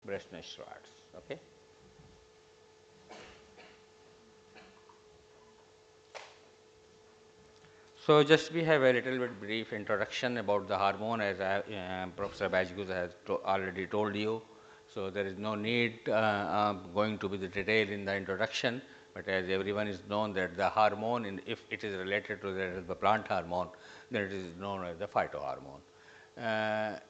brassinosteroids. Okay. So just we have a little bit brief introduction about the hormone, as Professor Bajgus has already told you. So there is no need going to be the detail in the introduction, but as everyone is known that the hormone, if it is related to the plant hormone, then it is known as the phytohormone.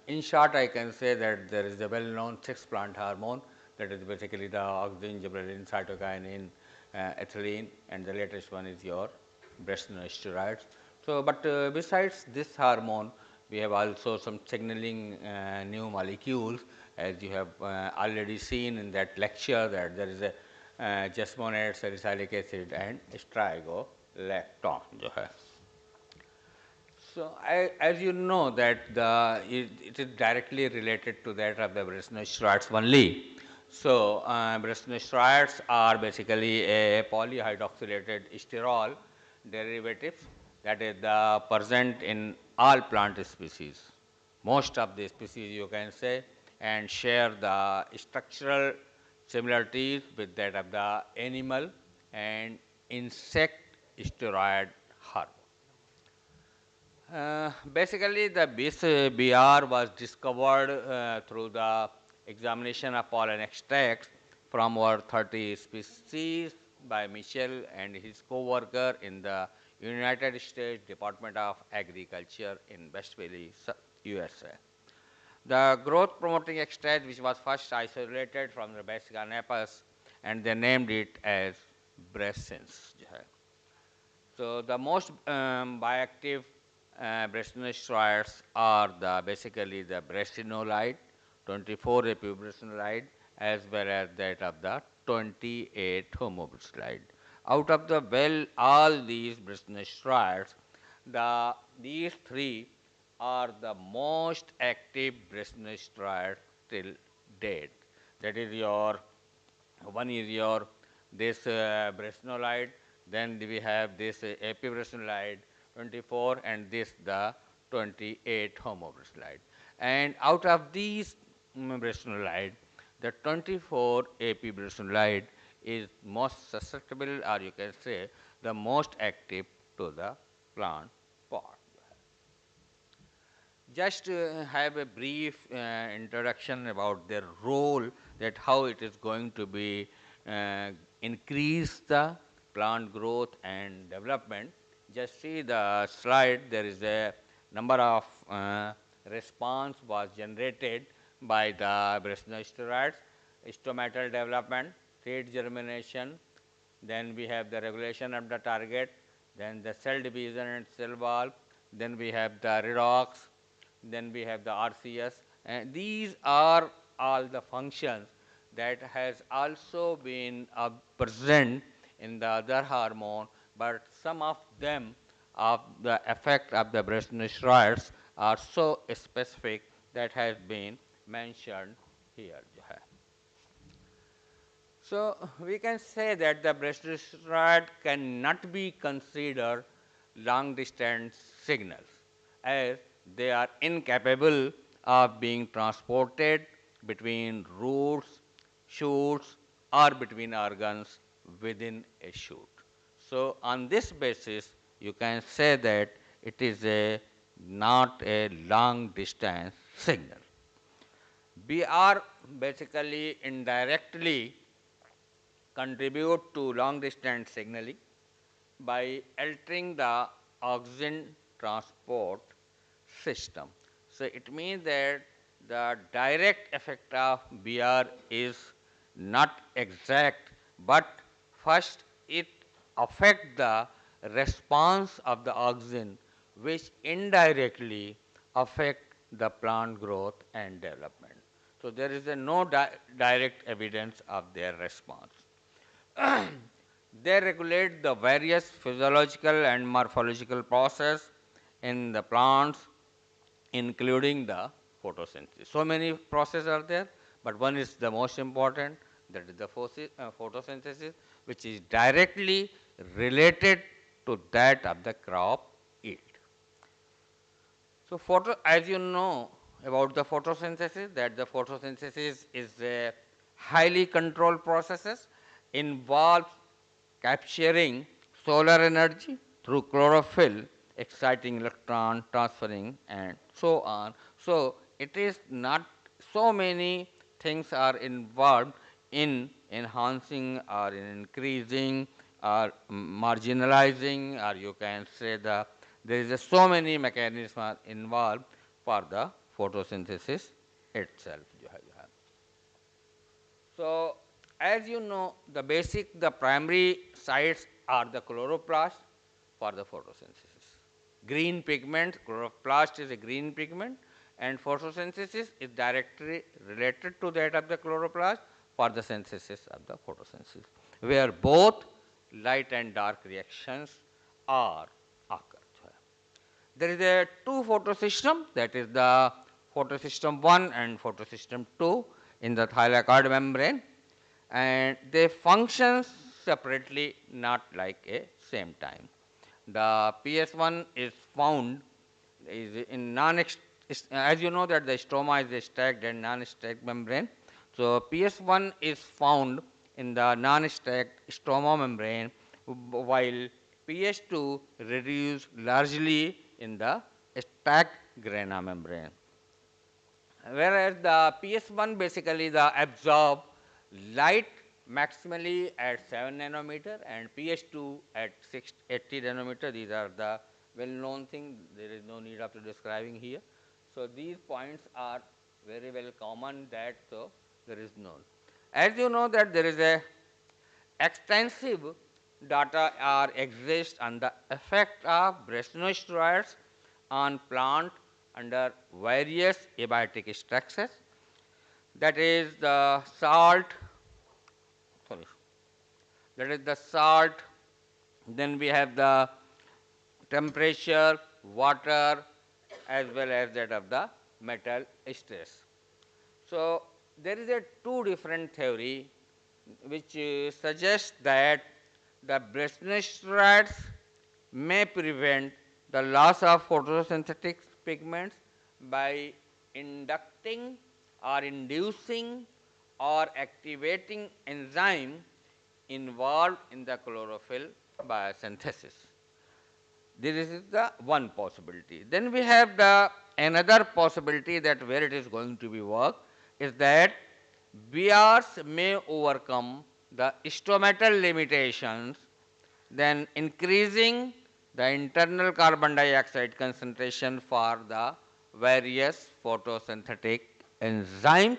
In short, I can say that there is a well-known 6 plant hormone, that is basically the auxin, gibberellin, cytokinin, ethylene, and the latest one is your brassinosteroids. So, but besides this hormone, we have also some signaling new molecules, as you have already seen in that lecture, that there is a jasmonate, salicylic acid, and strigolactone. जो है. So, as you know that it is directly related to that of the brassinosteroids only. So, brassinosteroids are basically a polyhydroxylated sterol derivative that is present in all plant species, most of the species you can say, and share the structural similarities with that of the animal and insect steroid hormone. Basically, the BR was discovered through the examination of pollen extracts from over 30 species by Michel and his co-worker in the United States Department of Agriculture in West Valley, USA. The growth promoting extract, which was first isolated from the Brassica napus, and they named it as brassins. So the most bioactive brassinosteroids are basically the brassinolide, 24 epibrassinolide, as well as that of the 28 homobrassinolide. Out of all these brassinosteroids, these three are the most active brassinosteroids till date. That is one is your this brassinolide, then we have this epibrassinolide 24, and this the 28 homobrassinolide. And out of these brassinolide, the 24 epibrassinolide is most susceptible, or you can say the most active to the plant part. Just have a brief introduction about their role, that how it is going to be increase the plant growth and development. Just see the slide, there is a number of response was generated by the brassinosteroids: stomatal development, seed germination, then we have the regulation of the target, then the cell division and cell wall, then we have the redox, then we have the RCS, and these are all the functions that has also been present in the other hormone, but some of them of the effect of the brassinosteroids are so specific that has been mentioned here. So we can say that the brassinosteroid cannot be considered long distance signals, as they are incapable of being transported between roots, shoots, or between organs within a shoot. So on this basis, you can say that it is not a long distance signal. We are basically indirectly contribute to long distance signaling by altering the oxygen transport system. So it means that the direct effect of BR is not exact, but first it affects the response of the oxygen, which indirectly affect the plant growth and development. So there is no direct evidence of their response. They regulate the various physiological and morphological process in the plants, including the photosynthesis. So many processes are there, but one is the most important, that is the photosynthesis, which is directly related to that of the crop yield. So as you know, about the photosynthesis, that the photosynthesis is a highly controlled processes, involves capturing solar energy through chlorophyll, exciting electron, transferring and so on. So, it is not so many things are involved in enhancing or in increasing or marginalizing, or you can say there is so many mechanisms are involved for the photosynthesis itself. So, as you know, the primary sites are the chloroplast for the photosynthesis. Green pigment, chloroplast is a green pigment, and photosynthesis is directly related to that of the chloroplast for the synthesis of the photosynthesis, where both light and dark reactions are occur. There is a two photosystem, that is the photosystem 1 and photosystem 2 in the thylakoid membrane, and they function separately, not like a same time. The PS1 is found is in as you know that the stroma is a stacked and non-stacked membrane. So, PS1 is found in the non-stacked stroma membrane, while PS2 reduced largely in the stacked grana membrane. Whereas the PS1 basically the absorb light maximally at 7 nanometer and PS2 at 80 nanometer. These are the well known thing, there is no need of describing here. So, these points are very well common, that so there is known. As you know that there is a extensive data are exist on the effect of brassinosteroids on plant under various abiotic stresses, that is the salt, sorry, that is the salt, then we have the temperature, water, as well as that of the metal stress. So, there is a two different theory which suggests that the brassinosteroids may prevent the loss of photosynthetic pigments by inducting or inducing or activating enzyme involved in the chlorophyll biosynthesis. This is the one possibility. Then we have the another possibility, that where it is going to be work is that BRs may overcome the stomatal limitations, then increasing the internal carbon dioxide concentration for the various photosynthetic enzymes,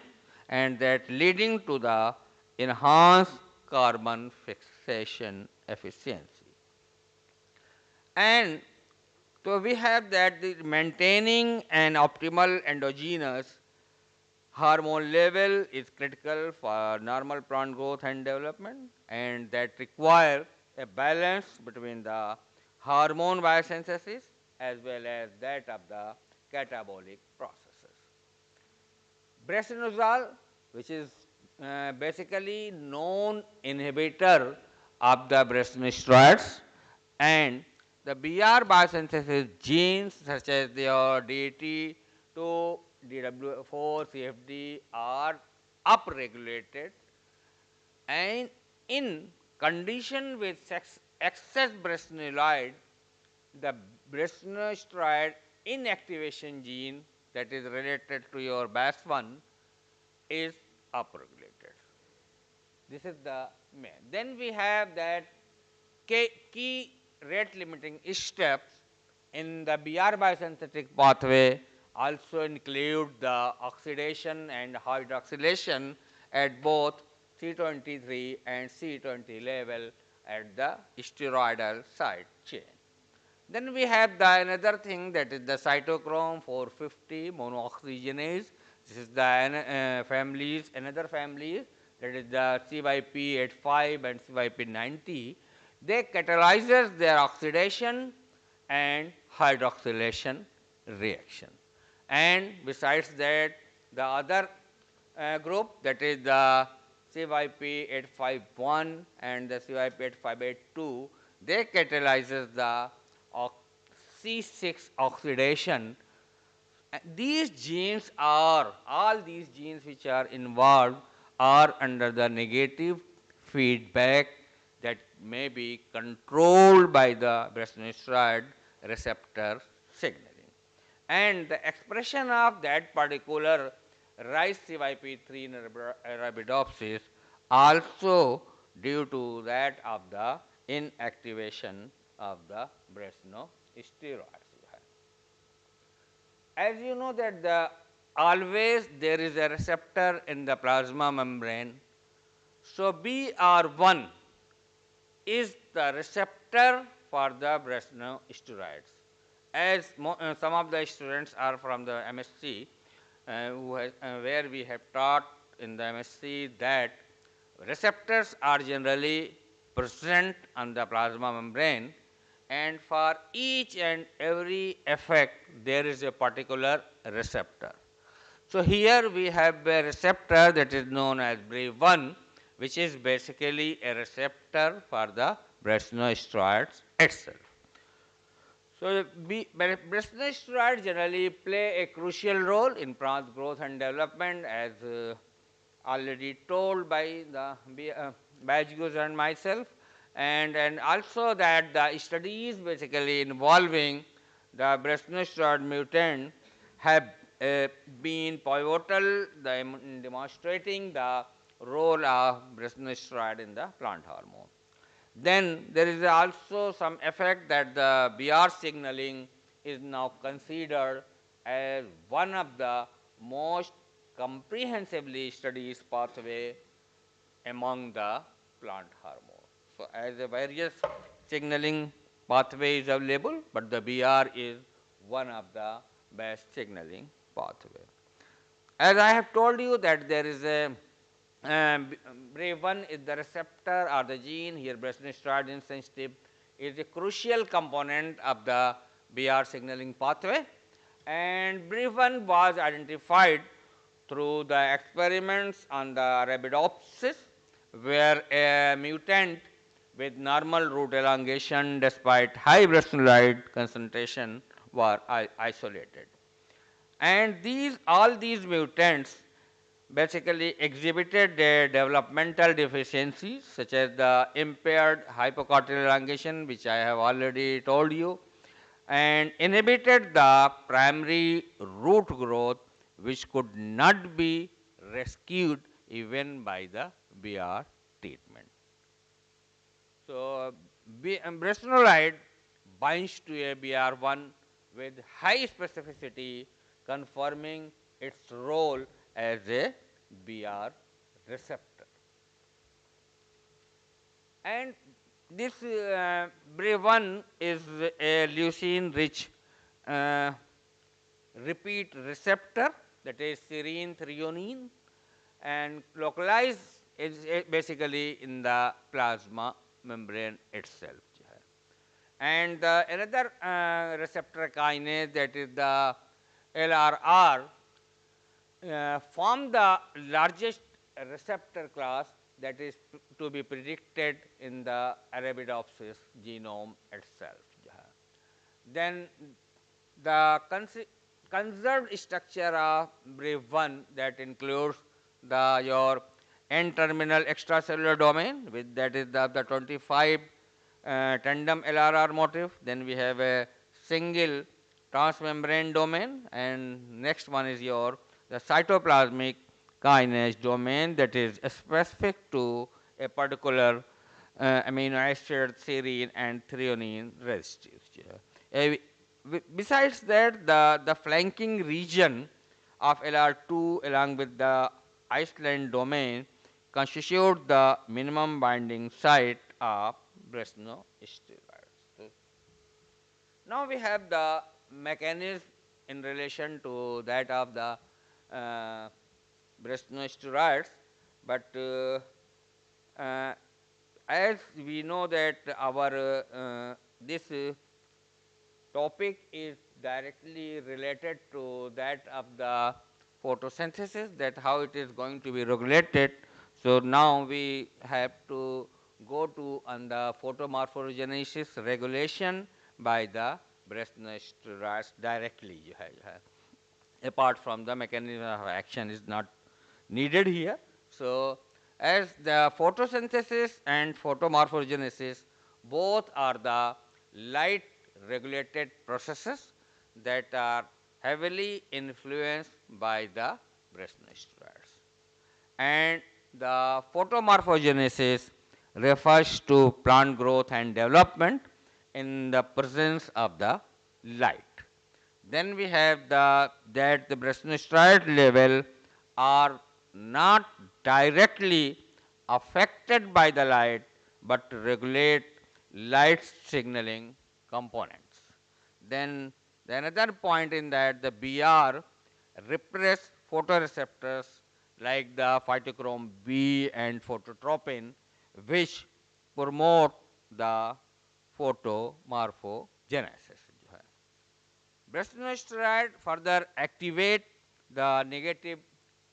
and that leading to the enhanced carbon fixation efficiency. And so we have that the maintaining an optimal endogenous hormone level is critical for normal plant growth and development, and that require a balance between the hormone biosynthesis as well as that of the catabolic processes. Brassinoxole, which is basically known inhibitor of the brassinosteroids, and the BR biosynthesis genes such as the DT2, DW4, CFD are upregulated, and in condition with excess brassinoid, the brassinosteroid inactivation gene that is related to your BAS1 is upregulated. This is the main. Then we have that key rate limiting steps in the BR biosynthetic pathway also include the oxidation and hydroxylation at both C23 and C20 level at the steroidal side chain. Then we have the another thing, that is the cytochrome 450 monooxygenase. This is the another family, that is the CYP85 and CYP90. They catalyzes their oxidation and hydroxylation reaction. And besides that, the other group, that is the CYP851 and the CYP8582, they catalyzes the C6 oxidation These genes are, all these genes which are involved are under the negative feedback that may be controlled by the brassinosteroid receptor signaling. And the expression of that particular rice CYP3 in Arabidopsis also due to that of the inactivation of the brassinosteroids. As you know that always there is a receptor in the plasma membrane. So BR1 is the receptor for the brassinosteroids. As some of the students are from the MSc, where we have taught in the MSc that receptors are generally present on the plasma membrane, and for each and every effect there is a particular receptor. So here we have a receptor that is known as BRAVE1, which is basically a receptor for the brassinosteroids itself. So brassinosteroids generally play a crucial role in plant growth and development, as already told by the Bajgus and myself, and also that the studies basically involving the brassinosteroid mutant have been pivotal in demonstrating the role of brassinosteroid in the plant hormone. Then there is also some effect that the BR signaling is now considered as one of the most comprehensively studied pathway among the plant hormones. So as a various signaling pathway is available, but the BR is one of the best signaling pathway. As I have told you that there is a BRAVE1 is the receptor or the gene, here brassinosteroid insensitive is a crucial component of the BR signaling pathway, and BRAVE1 was identified through the experiments on the Arabidopsis, where a mutant with normal root elongation despite high brassinoid concentration were isolated. And all these mutants basically exhibited their developmental deficiencies such as the impaired hypocortical elongation, which I have already told you, and inhibited the primary root growth, which could not be rescued even by the BR treatment. So brassinoid binds to a BR1 with high specificity, confirming its role as a BR receptor. And this BRAVE1 is a leucine rich uh, repeat receptor, that is serine threonine, and localized is basically in the plasma membrane itself. And another receptor kinase, that is the LRR, form the largest receptor class that is to be predicted in the Arabidopsis genome itself. Then the conserved structure of BRAVE1 that includes your N-terminal extracellular domain, with that is the 25 tandem LRR motif. Then we have a single transmembrane domain, and next one is the cytoplasmic kinase domain that is specific to a particular amino acid, serine and threonine residues. Besides that, the flanking region of LR2 along with the Iceland domain constitute the minimum binding site of brassinosteroids. So now we have the mechanism in relation to that of the uh, brassinosteroids, but as we know that our this topic is directly related to that of the photosynthesis, that how it is going to be regulated. So now we have to go to on the photomorphogenesis regulation by the brassinosteroids directly. apart from the mechanism of action is not needed here. So, as the photosynthesis and photomorphogenesis both are the light regulated processes that are heavily influenced by the brassinosteroids. And the photomorphogenesis refers to plant growth and development in the presence of the light. Then we have that the brassinosteroid level are not directly affected by the light but regulate light signaling components. Then the another point in that the BR repress photoreceptors like the phytochrome B and phototropin which promote the photomorphogenesis. Brassinosteroid further activate the negative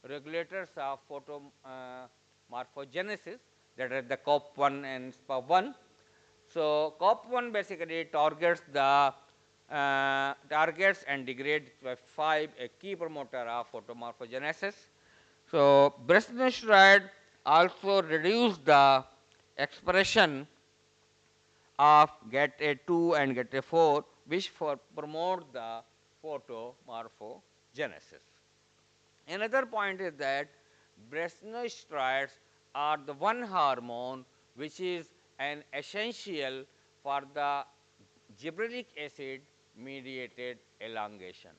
regulators of photomorphogenesis, that is the COP1 and SPA1. So, COP1 basically targets and degrades 5, a key promoter of photomorphogenesis. So, brassinosteroid also reduce the expression of get A2 and get A4 which promote the photomorphogenesis. Another point is that brassinosteroids are the one hormone which is an essential for the gibberellic acid mediated elongation.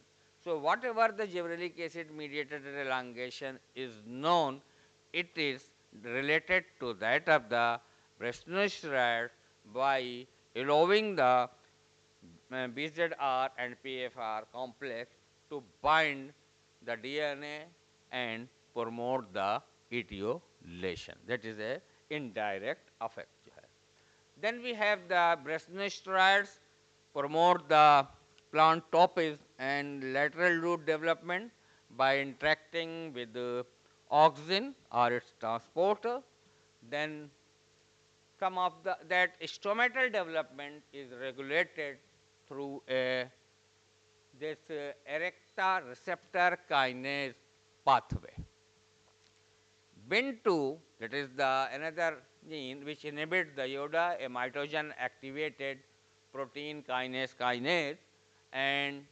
So, whatever the gibberellic acid mediated elongation is known, it is related to that of the brassinosteroid by allowing the BZR and PFR complex to bind the DNA and promote the etiolation. That is a indirect effect. Then we have the brassinosteroids promote the plant topes and lateral root development by interacting with the auxin or its transporter. Then some of that stomatal development is regulated through this erecta receptor kinase pathway. BIN2, that is the another gene which inhibits the IODA, a mitogen activated protein kinase, and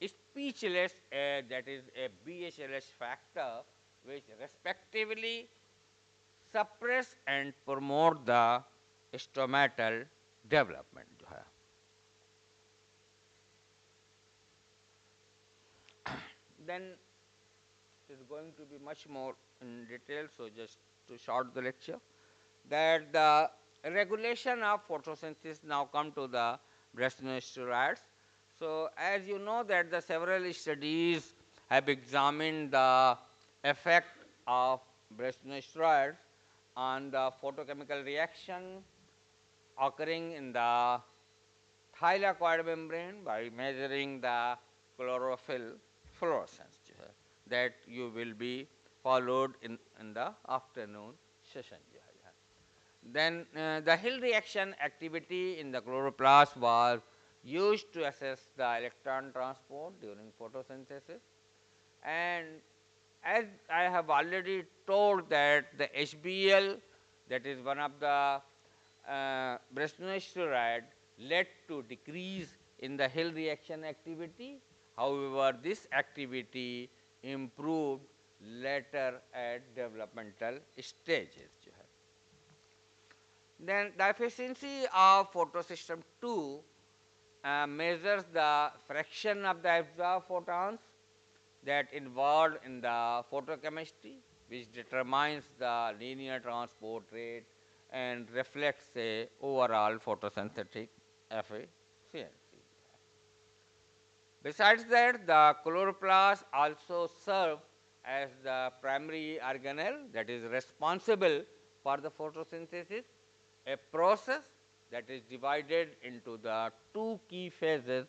speechless, that is a BHLS factor which respectively suppress and promote the stomatal development. Then it is going to be much more in detail, so just to short the lecture, that the regulation of photosynthesis now come to the brassinosteroids. So, as you know that the several studies have examined the effect of brassinosteroids on the photochemical reaction occurring in the thylakoid membrane by measuring the chlorophyll fluorescence that you will be followed in the afternoon session. Then the Hill reaction activity in the chloroplast was used to assess the electron transport during photosynthesis. And as I have already told that the HBl, that is one of the brassinosteroid, led to decrease in the Hill reaction activity. However, this activity improved later at developmental stages. Then the efficiency of photosystem 2 measures the fraction of the absorbed photons that involved in the photochemistry, which determines the linear transport rate and reflects the overall photosynthetic efficiency. Besides that, the chloroplast also serve as the primary organelle that is responsible for the photosynthesis, a process that is divided into the two key phases.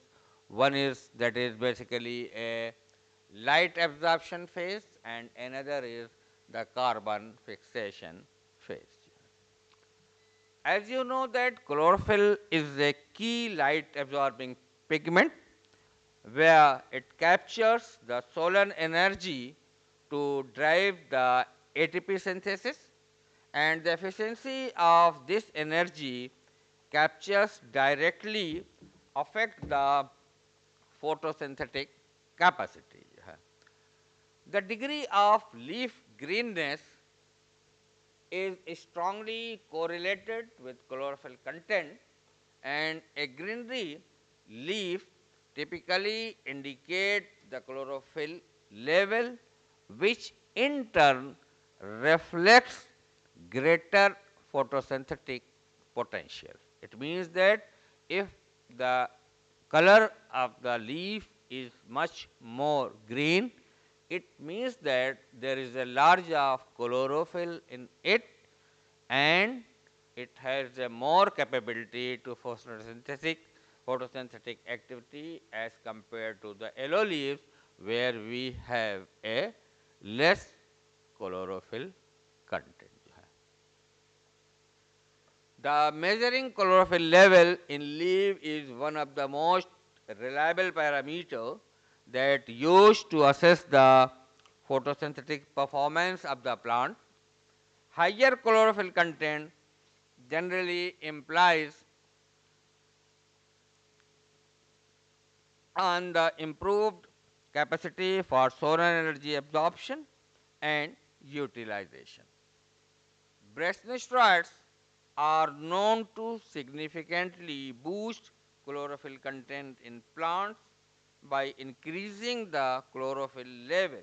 One is that is basically a light absorption phase and another is the carbon fixation phase. As you know that chlorophyll is a key light absorbing pigment where it captures the solar energy to drive the ATP synthesis, and the efficiency of this energy captures directly affect the photosynthetic capacity. The degree of leaf greenness is strongly correlated with chlorophyll content, and a greenery leaf typically indicate the chlorophyll level, which in turn reflects greater photosynthetic potential. It means that if the color of the leaf is much more green, it means that there is a large of chlorophyll in it, and it has a more capability to photosynthetic activity as compared to the yellow leaves, where we have a less chlorophyll content. The measuring chlorophyll level in leaf is one of the most reliable parameter that used to assess the photosynthetic performance of the plant. Higher chlorophyll content generally implies on the improved capacity for solar energy absorption and utilization. Brassinosteroids are known to significantly boost chlorophyll content in plants by increasing the chlorophyll level,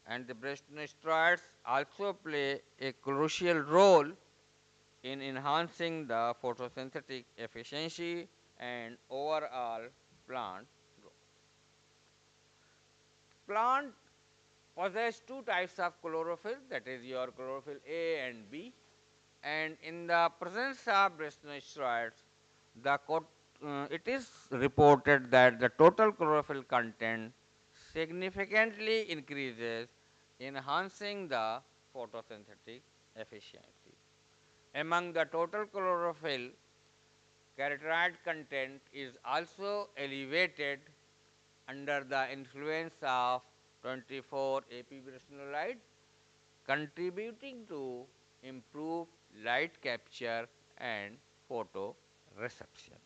and the brassinosteroids also play a crucial role in enhancing the photosynthetic efficiency and overall plant growth. Plant possess two types of chlorophyll, that is your chlorophyll A and B, and in the presence of brassinosteroids, it is reported that the total chlorophyll content significantly increases, enhancing the photosynthetic efficiency. Among the total chlorophyll, carotenoid content is also elevated under the influence of 24 epibresnoloid, contributing to improved light capture and photoreception.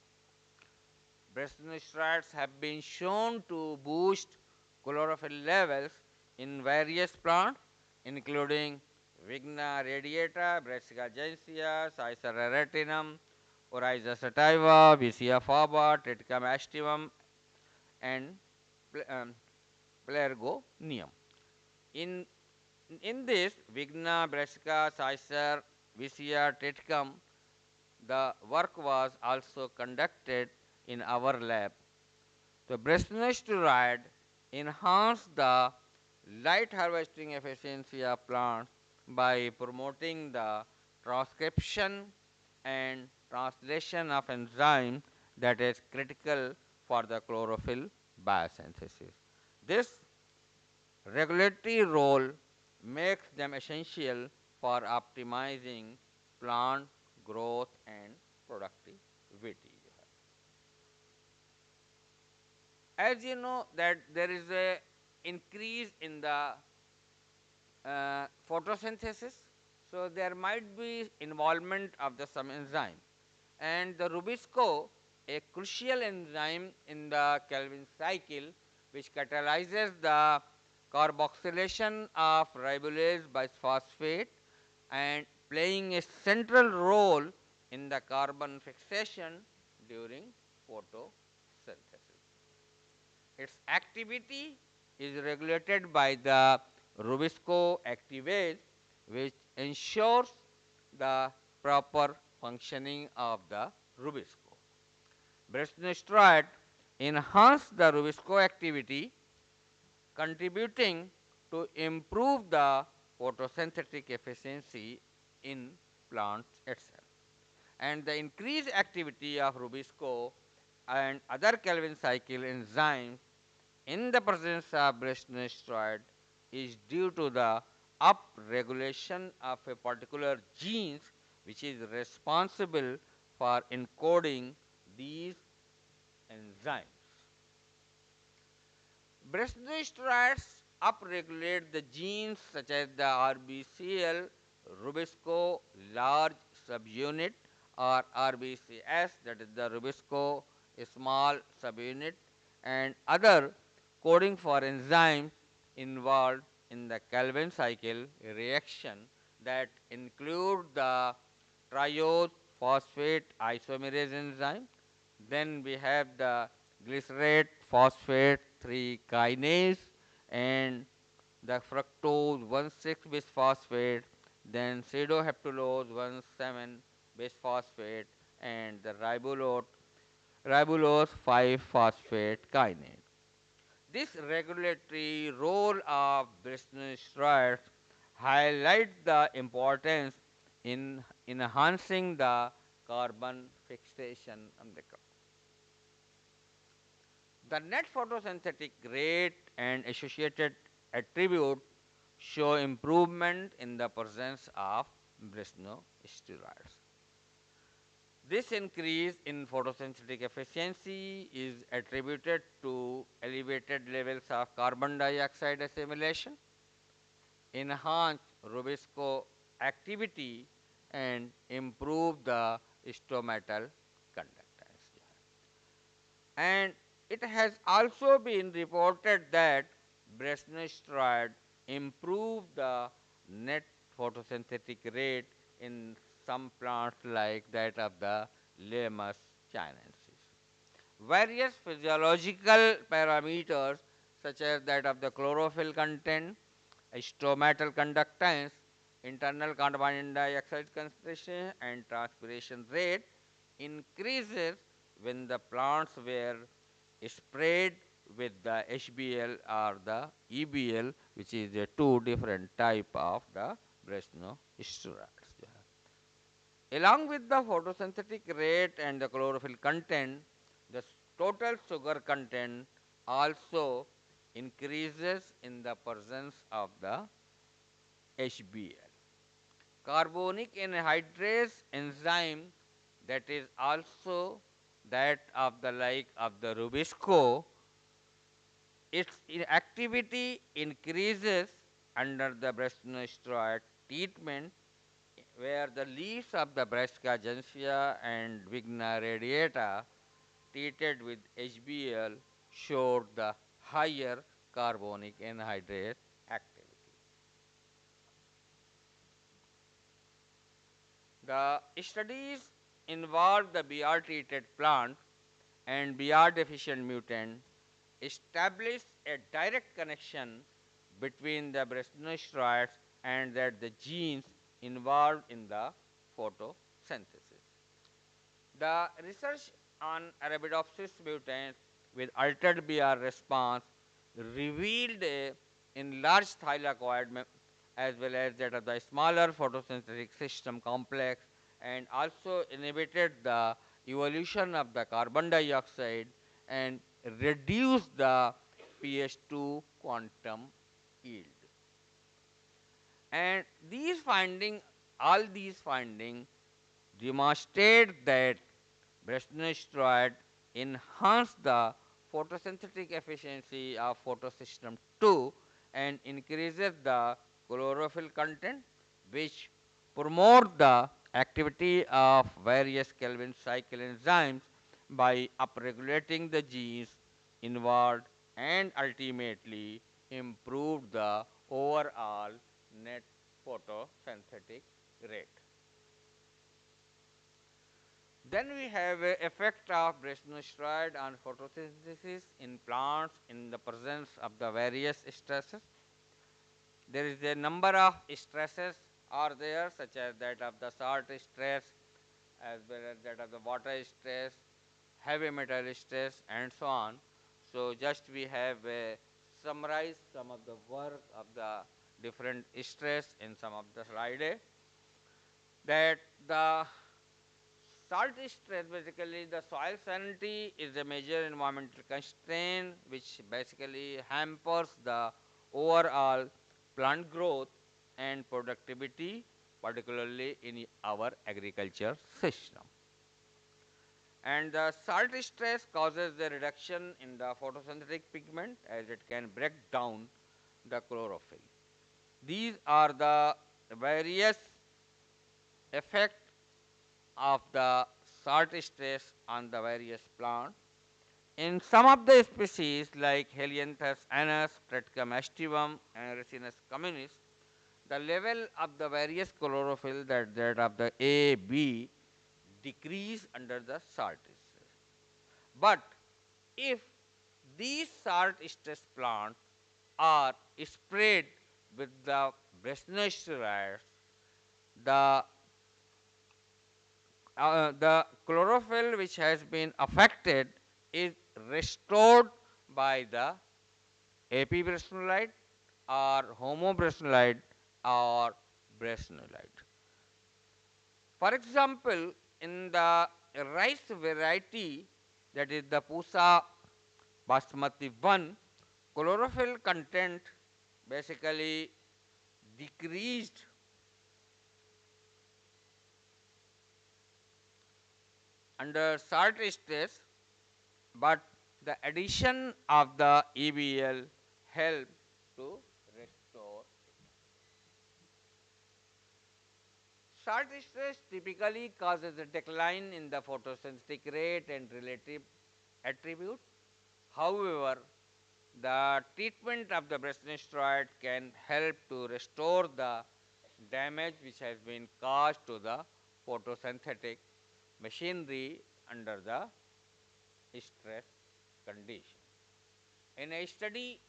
Brassinosteroids have been shown to boost chlorophyll levels in various plants, including Vigna radiata, Brassica gensea, Cicer aratinum, Oryza sativa, Vicia faba, Triticum aestivum, and Pelargonium. In, in this, Vigna, Brassica, Cicer, Vicia, Triticum, the work was also conducted in our lab. The brassinosteroid enhanced the light harvesting efficiency of plants by promoting the transcription and translation of enzyme that is critical for the chlorophyll biosynthesis. This regulatory role makes them essential for optimizing plant growth and productivity. As you know that there is a increase in the photosynthesis, so there might be involvement of the some enzyme, and the Rubisco, a crucial enzyme in the Calvin cycle, which catalyzes the carboxylation of ribulose biphosphate and playing a central role in the carbon fixation during photosynthesis. Its activity is regulated by the Rubisco activase, which ensures the proper functioning of the Rubisco. Brassinosteroid enhance the Rubisco activity, contributing to improve the photosynthetic efficiency in plants itself. And the increased activity of Rubisco and other Calvin cycle enzymes in the presence of brassinosteroid is due to the upregulation of a particular genes which is responsible for encoding these enzymes. Brassinosteroids upregulate the genes such as the RBCL, Rubisco large subunit, or RBCS, that is the Rubisco small subunit, and other coding for enzymes involved in the Calvin cycle reaction that include the triose phosphate isomerase enzyme. Then we have the glycerate phosphate 3 kinase and the fructose 1,6 bisphosphate, then pseudoheptulose 1,7 bisphosphate, and the ribulose 5 phosphate kinase. This regulatory role of brassinosteroids highlights the importance in enhancing the carbon fixation. The net photosynthetic rate and associated attributes show improvement in the presence of brassinosteroids. This increase in photosynthetic efficiency is attributed to elevated levels of carbon dioxide assimilation, enhanced Rubisco activity, and improve the stomatal conductance. And it has also been reported that brassinosteroid improve the net photosynthetic rate in some plants like that of the Limus chinensis. Various physiological parameters such as that of the chlorophyll content, stomatal conductance, internal carbon dioxide concentration, and transpiration rate increases when the plants were sprayed with the HBL or the EBL, which is a two different type of the brassinosteroids. Along with the photosynthetic rate and the chlorophyll content, the total sugar content also increases in the presence of the HBl. Carbonic anhydrase enzyme, that is also that of the like of the Rubisco, its activity increases under the brassinosteroid treatment, where the leaves of the Brassica gentiana and Vigna radiata treated with HBl showed the higher carbonic anhydrase activity. The studies involved the BR treated plant and BR deficient mutant established a direct connection between the brassinosteroids and that the genes involved in the photosynthesis. The research on Arabidopsis mutants with altered BR response revealed a enlarged thylakoid as well as that of the smaller photosynthetic system complex, and also inhibited the evolution of the carbon dioxide and reduced the pH2 quantum yield. And all these findings demonstrate that brassinosteroid enhance the photosynthetic efficiency of photosystem 2 and increases the chlorophyll content, which promote the activity of various Calvin cycle enzymes by upregulating the genes involved and ultimately improve the overall net photosynthetic rate. Then we have a effect of brassinosteroid on photosynthesis in plants in the presence of the various stresses. There is a number of stresses are there, such as that of the salt stress, as well as that of the water stress, heavy metal stress, and so on. So just we have summarized some of the work of the different stress in some of the slide. That the salt stress, basically the soil salinity is a major environmental constraint which basically hampers the overall plant growth and productivity, particularly in our agriculture system. And the salt stress causes the reduction in the photosynthetic pigment as it can break down the chlorophyll. These are the various effects of the salt stress on the various plants. In some of the species like Helianthus anus, Triticum aestivum, and Ricinus communis, the level of the various chlorophyll that of the A, B decrease under the salt stress. But if these salt stress plants are sprayed with the brassinosteroids, the the chlorophyll which has been affected is restored by the epibrassinoid or homobrassinoid or brassinoid. For example, in the rice variety, that is the Pusa Basmati 1, chlorophyll content basically decreased under salt stress, but the addition of the EBL helped to restore. Salt stress typically causes a decline in the photosynthetic rate and relative attribute. However, the treatment of the brassinosteroid can help to restore the damage which has been caused to the photosynthetic machinery under the stress condition. In a study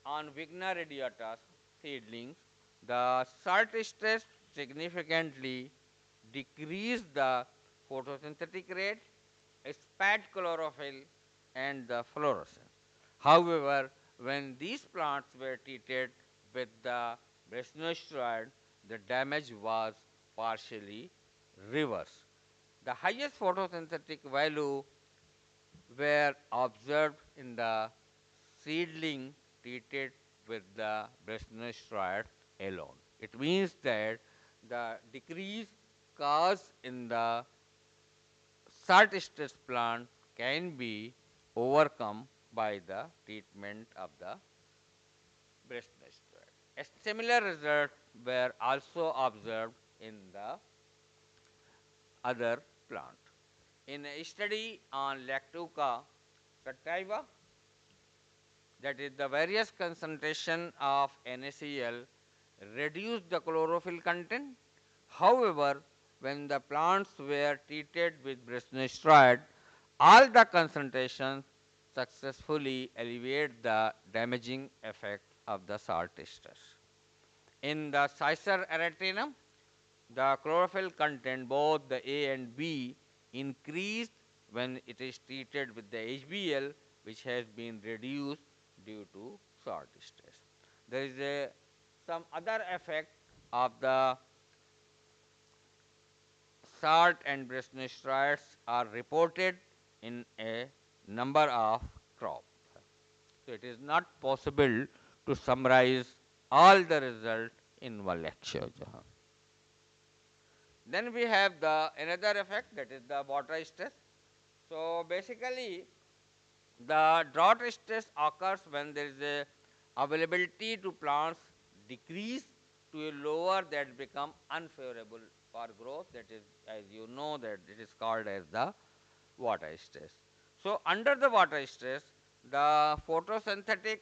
on Vigna radiata seedlings, the salt stress significantly decreased the photosynthetic rate, spared chlorophyll, and the fluorescence. However, when these plants were treated with the brassinosteroid, the damage was partially reversed. The highest photosynthetic value were observed in the seedling treated with the brassinosteroid alone. It means that the decrease caused in the salt stress plant can be overcome by the treatment of the brassinosteroid. A similar result were also observed in the other plant. In a study on Lactuca sativa, that is the various concentration of NaCl reduce the chlorophyll content. However, when the plants were treated with brassinosteroid, all the concentrations successfully alleviate the damaging effect of the salt stress. In the Cicer aratinum, the chlorophyll content, both the A and B, increased when it is treated with the HBl, which has been reduced due to salt stress. There is some other effect of the salt and brassinosteroids are reported in a number of crops. So it is not possible to summarize all the result in one lecture. Then we have the another effect, that is the water stress. So basically the drought stress occurs when there is a availability to plants decrease to a lower that become unfavorable for growth, that is, as you know, that it is called as the water stress. So under the water stress, the photosynthetic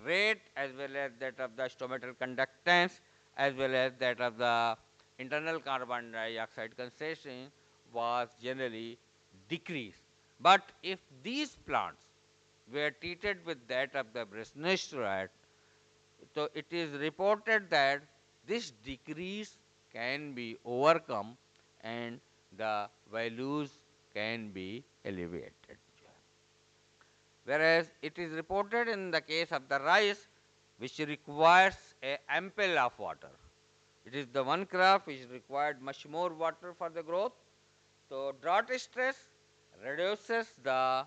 rate as well as that of the stomatal conductance as well as that of the internal carbon dioxide concentration was generally decreased. But if these plants were treated with that of the brassinosteroid, so it is reported that this decrease can be overcome and the values can be elevated. Whereas it is reported in the case of the rice, which requires a ample of water. It is the one crop which required much more water for the growth. So drought stress reduces the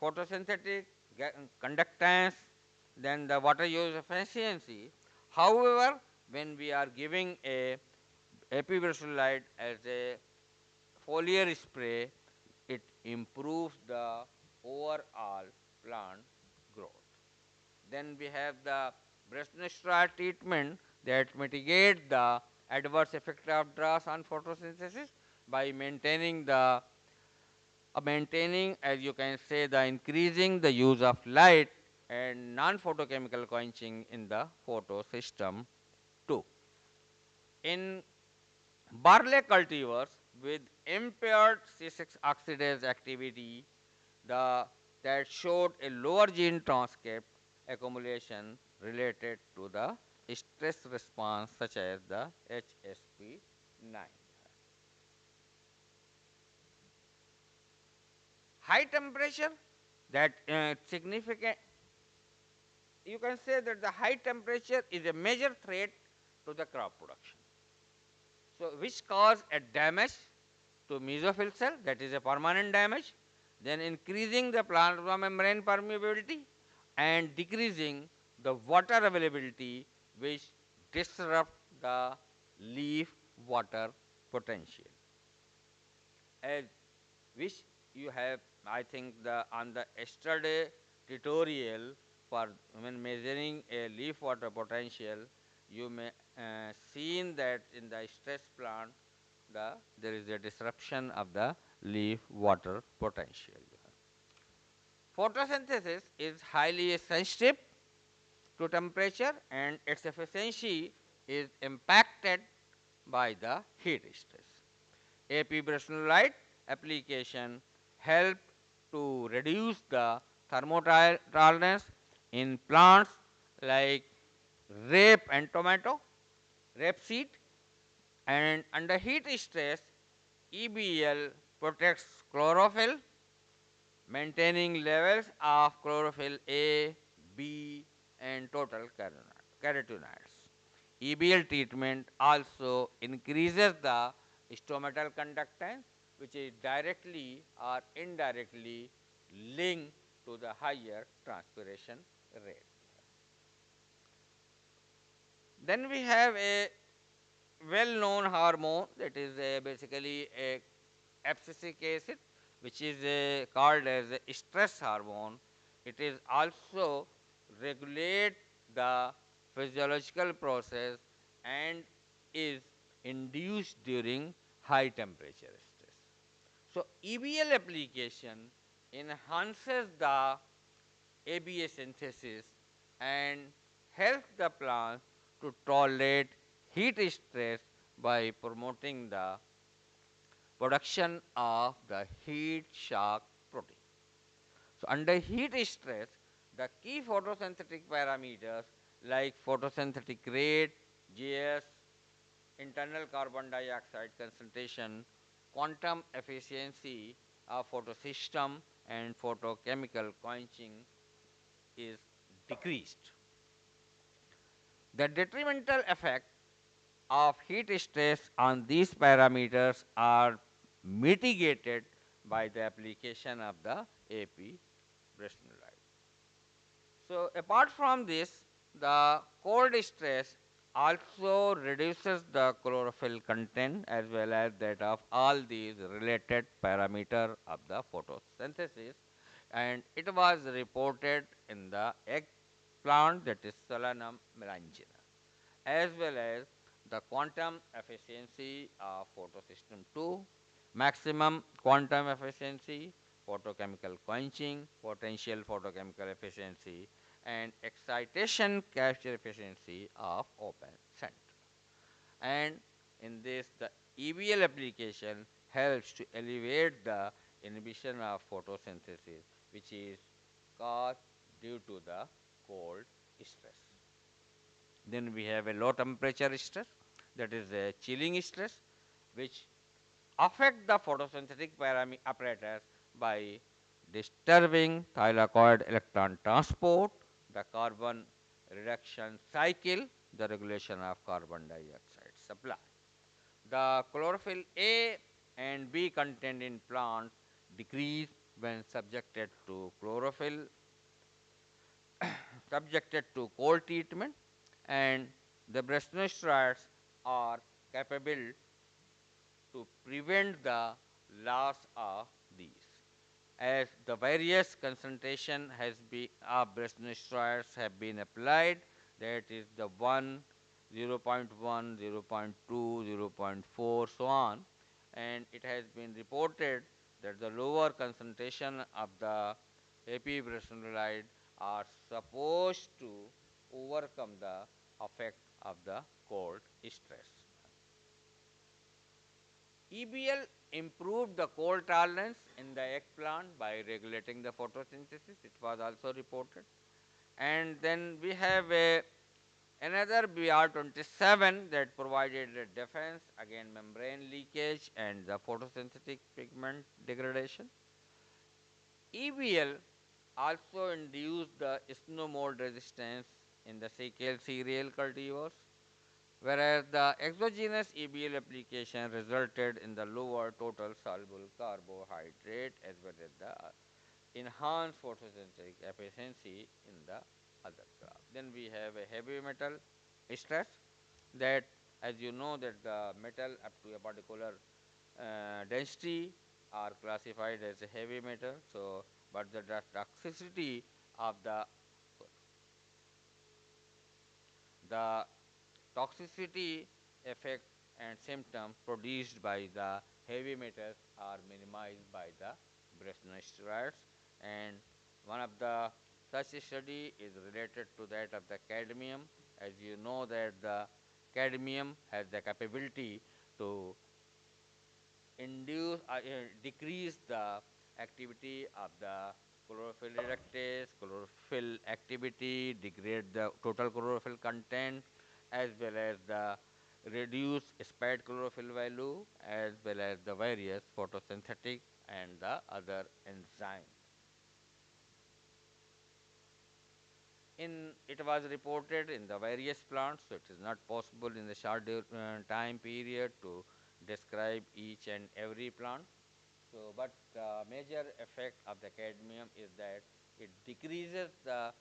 photosynthetic conductance, then the water use efficiency. However, when we are giving a epibrassinoid as a foliar spray, improves the overall plant growth. Then we have the brassinosteroid treatment that mitigate the adverse effect of drought on photosynthesis by maintaining, as you can say, the increasing the use of light and non-photochemical quenching in the photosystem too. In barley cultivars with impaired C6 oxidase activity, the that showed a lower gene transcript accumulation related to the stress response such as the HSP9. High temperature that significant, you can say that the high temperature is a major threat to the crop production. So which cause a damage to mesophyll cell, that is a permanent damage, then increasing the plasma membrane permeability and decreasing the water availability, which disrupt the leaf water potential. As which you have, I think, the on the yesterday tutorial for when measuring a leaf water potential, you may seen that in the stress plant there is a disruption of the leaf water potential. Photosynthesis is highly sensitive to temperature and its efficiency is impacted by the heat stress. AP brassinosteroid application help to reduce the thermotolerance in plants like rape and tomato, rapeseed, and under heat stress, EBL protects chlorophyll, maintaining levels of chlorophyll A, B, and total carotenoids. EBL treatment also increases the stomatal conductance, which is directly or indirectly linked to the higher transpiration rate. Then we have a well-known hormone that is basically a abscisic acid, which is called as a stress hormone. It is also regulate the physiological process and is induced during high temperature stress. So EBL application enhances the ABA synthesis and helps the plant to tolerate heat stress by promoting the production of the heat shock protein. So under heat stress, the key photosynthetic parameters like photosynthetic rate, GS, internal carbon dioxide concentration, quantum efficiency of photosystem and photochemical quenching is decreased. The detrimental effect of heat stress on these parameters are mitigated by the application of the AP brassinosteroid. So apart from this, the cold stress also reduces the chlorophyll content as well as that of all these related parameter of the photosynthesis, and it was reported in the eggplant, that is Solanum melangina, as well as the quantum efficiency of photosystem 2, maximum quantum efficiency, photochemical quenching, potential photochemical efficiency, and excitation capture efficiency of open center. And in this, the EBL application helps to elevate the inhibition of photosynthesis, which is caused due to the cold stress. Then we have a low temperature stress, that is a chilling stress, which affect the photosynthetic apparatus by disturbing thylakoid electron transport, the carbon reduction cycle, the regulation of carbon dioxide supply. The chlorophyll A and B content in plants decrease when subjected to cold treatment, and the brassinosteroids are capable to prevent the loss of these. as the various concentration has been of brassinosteroids have been applied, that is the 1, 0.1, 0.2, 0.4, so on, and it has been reported that the lower concentration of the epibrassinoid are supposed to overcome the effect of the cold stress. EBL improved the cold tolerance in the eggplant by regulating the photosynthesis. It was also reported. And then we have another BR27 that provided a defense against membrane leakage and the photosynthetic pigment degradation. EBL also induced the snow mold resistance in the sickle cereal cultivars, whereas the exogenous EBL application resulted in the lower total soluble carbohydrate as well as the enhanced photosynthetic efficiency in the other graph. Then we have a heavy metal stress that, as you know, that the metal up to a particular density are classified as a heavy metal. So, but the toxicity of the toxicity effect and symptoms produced by the heavy metals are minimized by the brassinosteroids, and one of the such study is related to that of the cadmium. As you know that the cadmium has the capability to decrease the activity of the chlorophyll reductase, chlorophyll activity, degrade the total chlorophyll content, as well as the reduce spared chlorophyll value, as well as the various photosynthetic and the other enzymes. It was reported in the various plants, so it is not possible in the short time period to describe each and every plant. So, but the major effect of the cadmium is that it decreases the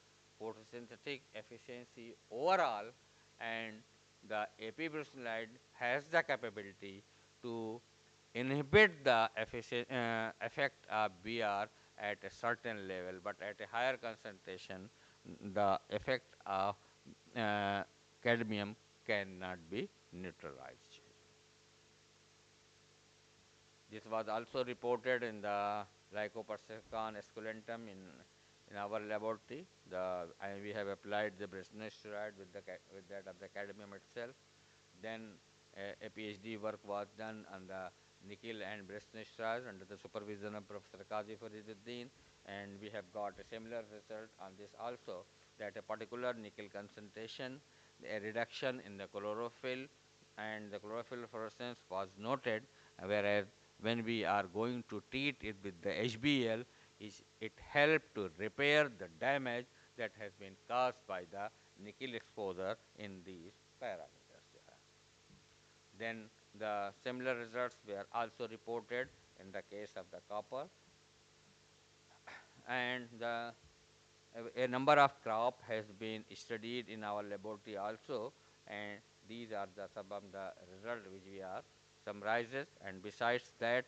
photosynthetic efficiency overall, and the epibrassinoid has the capability to inhibit the effect of BR at a certain level, but at a higher concentration, the effect of cadmium cannot be neutralized. This was also reported in the Lycopersicon esculentum in our laboratory. We have applied the brassinosteroid with that of the cadmium itself. Then a PhD work was done on the nickel and brassinosteroids under the supervision of Professor Qazi Fariduddin, and we have got a similar result on this also, that a particular nickel concentration, a reduction in the chlorophyll and the chlorophyll fluorescence was noted, whereas when we are going to treat it with the HBl, it helped to repair the damage that has been caused by the nickel exposure in these parameters. Then the similar results were also reported in the case of the copper, and a number of crop has been studied in our laboratory also, and these are some of the results which we are summarizes. And besides that,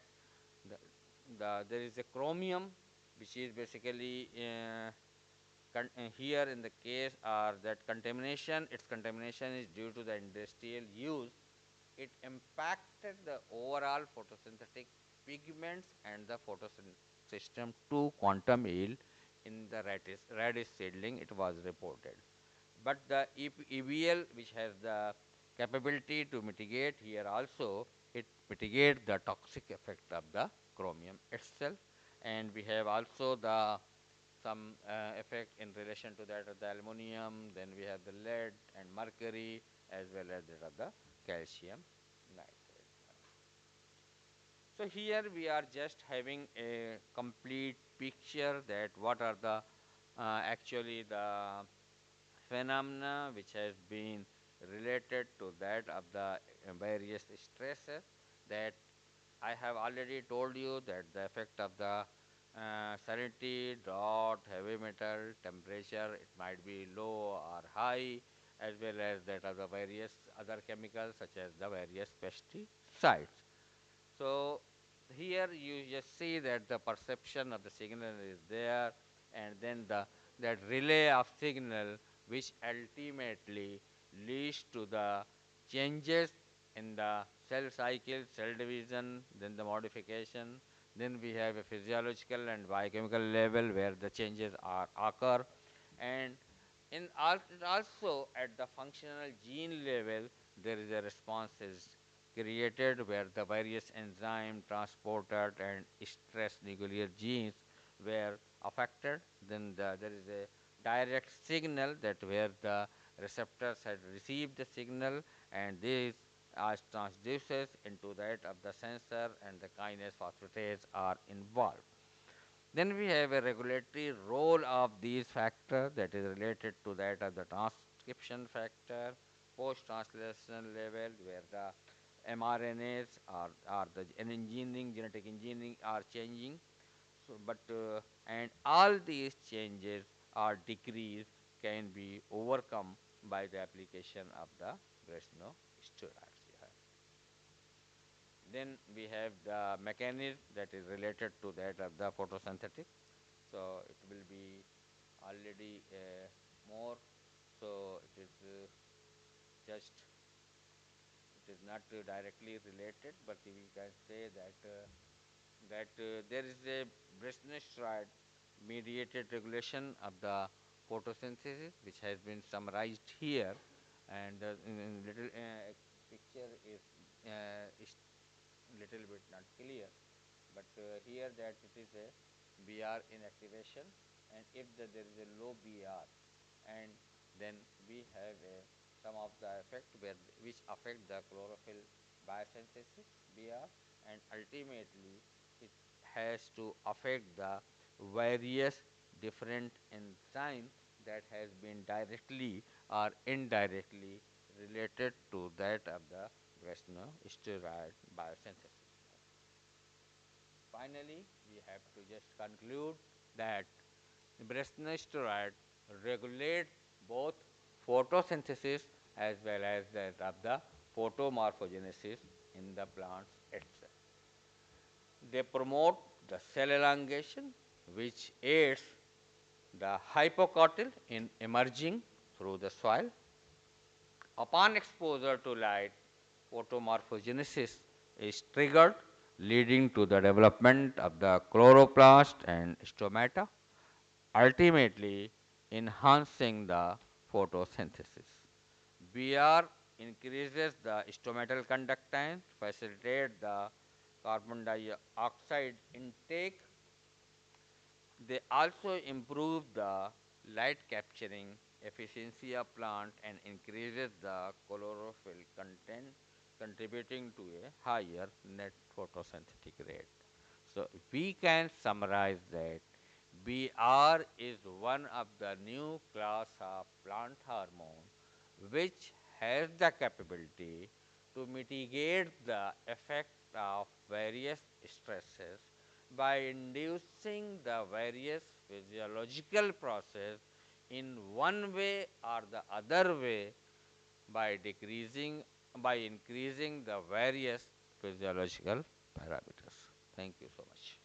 there is a chromium which is basically here in the case are that contamination. Its contamination is due to the industrial use. It impacted the overall photosynthetic pigments and the photosynthesis system to quantum yield in the radish seedling. It was reported, but the EBL, which has the capability to mitigate here also, it mitigates the toxic effect of the chromium itself, and we have also the some effect in relation to that of the aluminum. Then we have the lead and mercury, as well as that of the calcium nitrate. So here we are just having a complete picture that what are the actually the phenomena which has been related to that of the various stresses. That I have already told you that the effect of the salinity, drought, heavy metal, temperature, it might be low or high, as well as that of the various other chemicals such as the various pesticides. So here you just see that the perception of the signal is there, and then that relay of signal which ultimately leads to the changes in the cell cycle, cell division, then the modification. Then we have a physiological and biochemical level where the changes are occur, and also at the functional gene level there is a response is created where the various enzyme transporter and stress nuclear genes were affected. Then there is a direct signal that where the receptors had received the signal, and this as transduces into that of the sensor, and the kinase phosphatase are involved. Then we have a regulatory role of these factors that is related to that of the transcription factor, post-translation level where the mRNAs are the engineering, genetic engineering are changing. So, and all these changes or decrease can be overcome by the application of the brassinosteroids. Then we have the mechanism that is related to that of the photosynthetic. So it will be already more. So it is just it is not directly related, but we can say that there is a brassinosteroid mediated regulation of the photosynthesis, which has been summarized here, and in little picture is little bit not clear, but here that it is a BR inactivation, and if there is a low BR, and then we have some of the effect which affect the chlorophyll biosynthesis BR, and ultimately it has to affect the various different enzymes that has been directly or indirectly related to that of the steroid biosynthesis. Finally, we have to just conclude that brassinosteroid regulate both photosynthesis as well as that of the photomorphogenesis in the plants itself. They promote the cell elongation, which aids the hypocotyl in emerging through the soil. Upon exposure to light, photomorphogenesis is triggered, leading to the development of the chloroplast and stomata, ultimately enhancing the photosynthesis. BR increases the stomatal conductance, facilitate the carbon dioxide intake. They also improve the light capturing efficiency of plant and increases the chlorophyll content, contributing to a higher net photosynthetic rate. So we can summarize that BR is one of the new class of plant hormone which has the capability to mitigate the effect of various stresses by inducing the various physiological process in one way or the other way by increasing the various physiological parameters. Thank you so much.